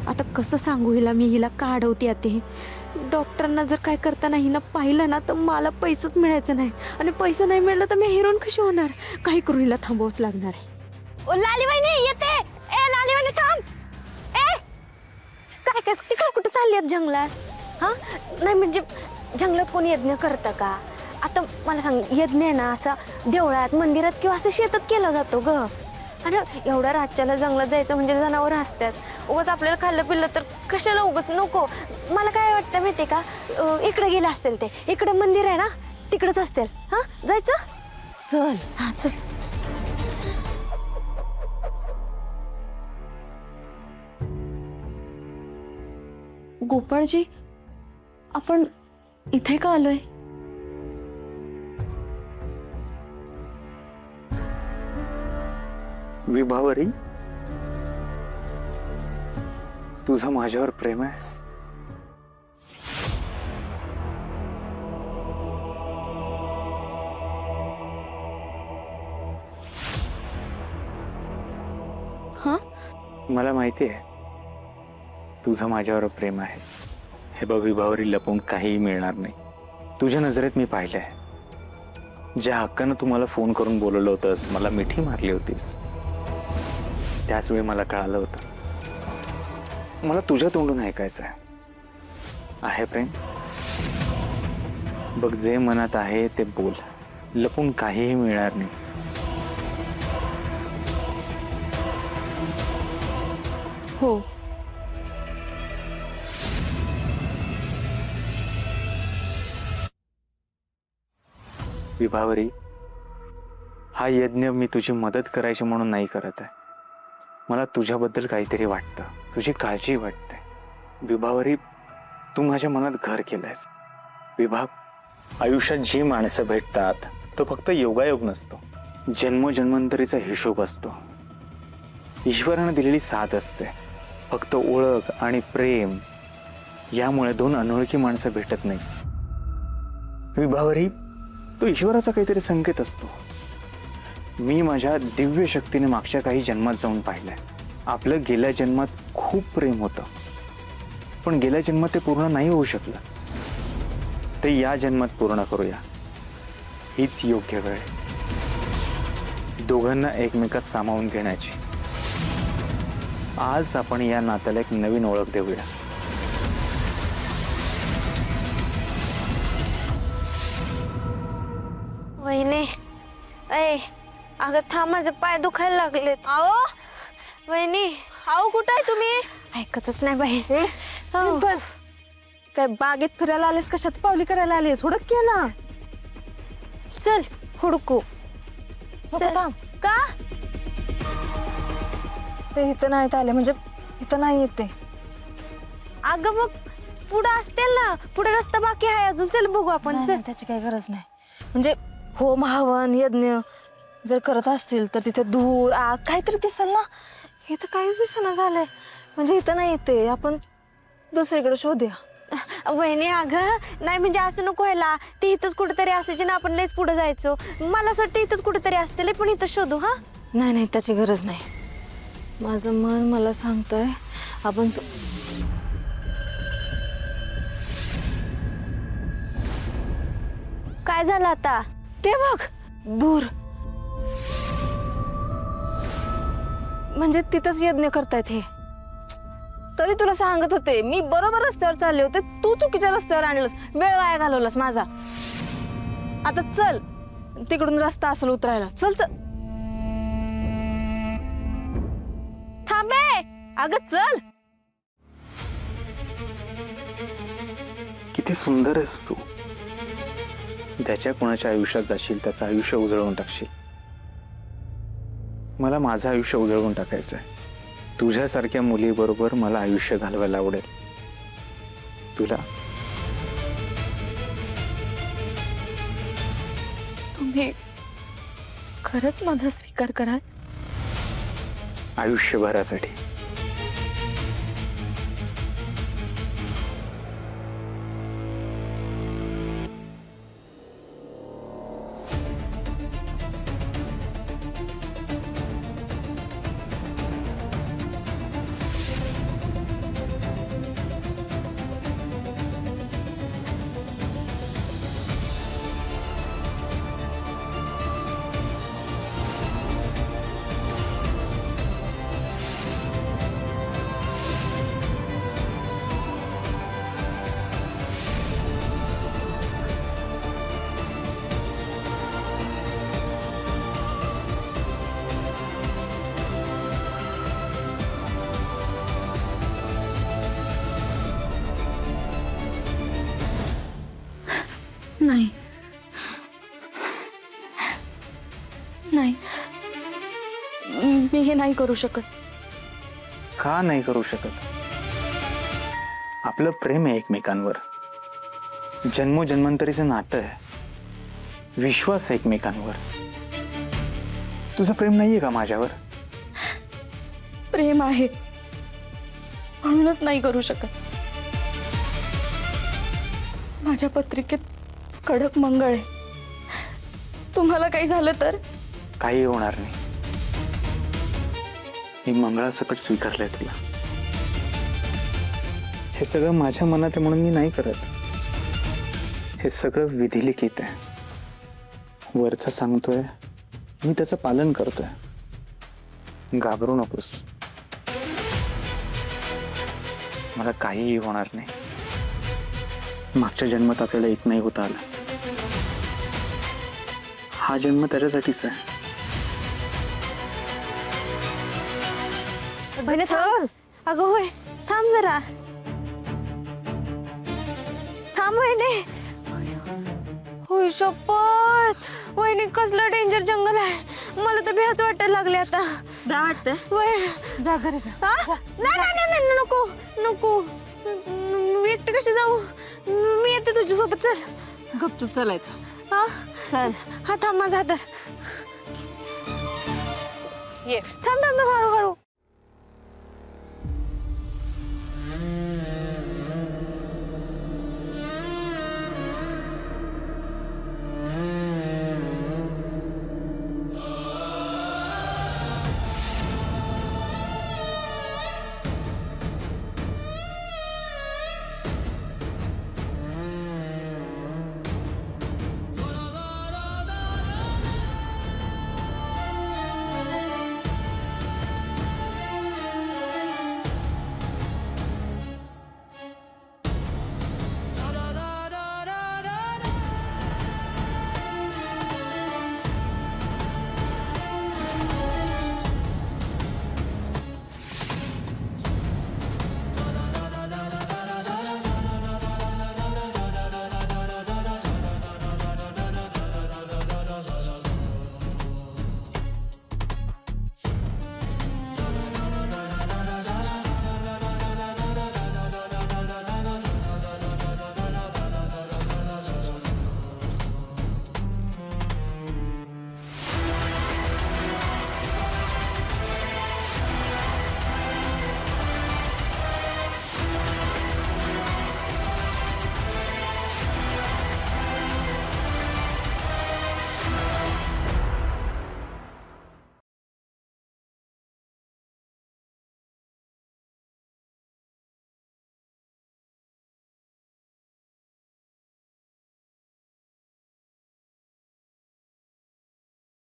आता कसं सांगू हिला मी हिला का अडवते ते. डॉक्टरांना जर काय करताना हिनं पाहिलं ना तर मला पैसेच मिळायचं नाही, आणि पैसे नाही मिळलं तर मी हिरोईन कशी होणार. काही करून हिला थांबवच लागणार आहे. ओ लाली वहिनी येते. ए लाली वहिनी थांब. ए काय काय तिकडे कुठं चालली आहेत जंगलात? हा नाही म्हणजे जंगलात कोणी यज्ञ करतं का? आता मला सांग, यज्ञ ना असा देवळात मंदिरात किंवा असं शेतात केला जातो ग. आणि एवढ्या रातच्याला जंगलात जायचं म्हणजे जनावर असतात, उगाच आपल्याला खाल्लं पिल्लं तर कशाला, उगाच नको. मला काय वाटतं माहितीये का, इकडे गेले असतील ते, इकडे मंदिर आहे ना तिकडेच असतील. हा जायचं. चल. हा चल. गोपाळजी, आपण इथे का आलोय? विभावरी, तुझं माझ्यावर प्रेम आहे? हा? मला माहिती आहे तुझं माझ्यावर प्रेम आहे. हे बघ विभावरी, लपवून काहीही मिळणार नाही. तुझ्या नजरेत मी पाहिलंय. ज्या हक्कानं तू मला फोन करून बोलवलं होतंस, मला मिठी मारली होतीस, त्याच वेळी मला कळालं होतं मला तुझ्या तोंडून ऐकायचं आहे प्रेम. बघ, जे मनात आहे ते बोल, लपून काहीही मिळणार नाही. हो. विभावरी, हा यज्ञ मी तुझी मदत करायची म्हणून नाही करत आहे. मला तुझ्याबद्दल काहीतरी वाटतं, तुझी काळजी वाटते. विभावरी, तू माझ्या मनात घर केलंयस. विभा, आयुष्यात जी माणसं भेटतात तो फक्त योगायोग नसतो, जन्मजन्मांतरीचा हिशोब असतो. ईश्वरानं दिलेली साथ असते. फक्त ओळख आणि प्रेम यामुळे दोन अनोळखी माणसं भेटत नाही. विभावरी, तो ईश्वराचा काहीतरी संकेत असतो. मी माझ्या दिव्य शक्तीने मागच्या काही जन्मात जाऊन पाहिलंय. आपलं गेल्या जन्मात खूप प्रेम होतं, पण गेल्या जन्मात ते पूर्ण नाही होऊ शकलं. ते या जन्मात पूर्ण करूया, हीच योग्य वेळ आहे दोघांना एकमेकात सामावून घेण्याची. आज आपण या नात्याला एक नवीन ओळख देऊया. वहिनी, ऐ अगं थांब, माझे पाय दुखायला लागलेत. आओ वहिनी. आओ कुठं आहे तुम्ही? ऐकतच नाही बाई. पण काय बागेत फिरायला आलेस का शतपावली करायला आलेस? हुडक की ना. चल हुडकू. चल. का? ते इथं नाहीत आले, म्हणजे इथं नाही येते. अगं मग पुढे असतील ना, पुढे रस्ता बाकी आहे अजून. चल बघू आपण. नाही, चल. नाही, त्याची काही गरज नाही. म्हणजे होम हवन यज्ञ जर करत असतील तर तिथे धूर आग काहीतरी दिसेल ना. इथं काहीच दिसेना झालंय, म्हणजे इथं नाही येते. आपण दुसरीकडे शोधूया. वहिनी अगं नाही, म्हणजे असं नको व्हायला. ते इथंच कुठेतरी असायचे ना, आपण लयच पुढे जायचो. मला असं वाटतं इथंच कुठेतरी असतील, पण इथं शोधू. हा नाही नाही, त्याची गरज नाही. माझं मन मला सांगतंय आपण काय झालं आता? ते बघ, दूर. म्हणजे तिथंच यज्ञ करतायत हे. तरी तुला सांगत होते मी, बरोबर रस्त्यावर चालले होते, तू चुकीच्या रस्त्यावर आणलंस, वेळ वाया घालवलास माझा. आता चल, तिकडून रस्ता असेल उतरायला. चल चल. थांबे. अगं चल. किती सुंदर आहेस तू. त्याच्या कोणाच्या आयुष्यात जाशील, त्याचं आयुष्य उजळवून टाकशील. मला माझं आयुष्य उजळवून टाकायचं आहे. तुझ्यासारख्या मुलीबरोबर मला आयुष्य घालवायला आवडेल. तुला तुम्ही खरंच माझा स्वीकार कराल? आयुष्यभरासाठी. नाही नाही, मी हे नाही करू शकत. का नाही करू शकत? आपलं प्रेम आहे एकमेकांवर, जन्मोजन्मांतरीचं नातं आहे, विश्वास आहे एकमेकांवर. तुझं प्रेम नाहीये का माझ्यावर? प्रेम आहे, म्हणूनच नाही करू शकत. माझ्या पत्रिकेत कडक मंगळ आहे. तुम्हाला काही झालं तर? काही होणार नाही. मी मंगळासकट स्वीकारलंय तुला. हे सगळं माझ्या मनात आहे म्हणून मी नाही करत. हे सगळं विधिलिखित आहे. वरचा सांगतोय, मी त्याचं पालन करतोय. घाबरू नकोस, मला काहीही होणार नाही. मागच्या जन्मात आपल्याला एक नाही होता आला. हा जन्म त्याच्यासाठीच आहे. बहिणी थांब. अगं होय, थांब जरा. थांब वहिनी. होय शपथ, वहिनी कसलं डेंजर जंगल आहे. मला तर भ्याच वाटायला लागले आता. काय वाटतंय? वय जा घरी जा. नाही नाही नाही नाही, नको नको. मी एकटे कशी जाऊ? मी येते तुझ्यासोबत. चल गपचूप चालायचं. हा चल हा, थांब माझा हात धर. ये. थांब थांब थांब, हळू हळू.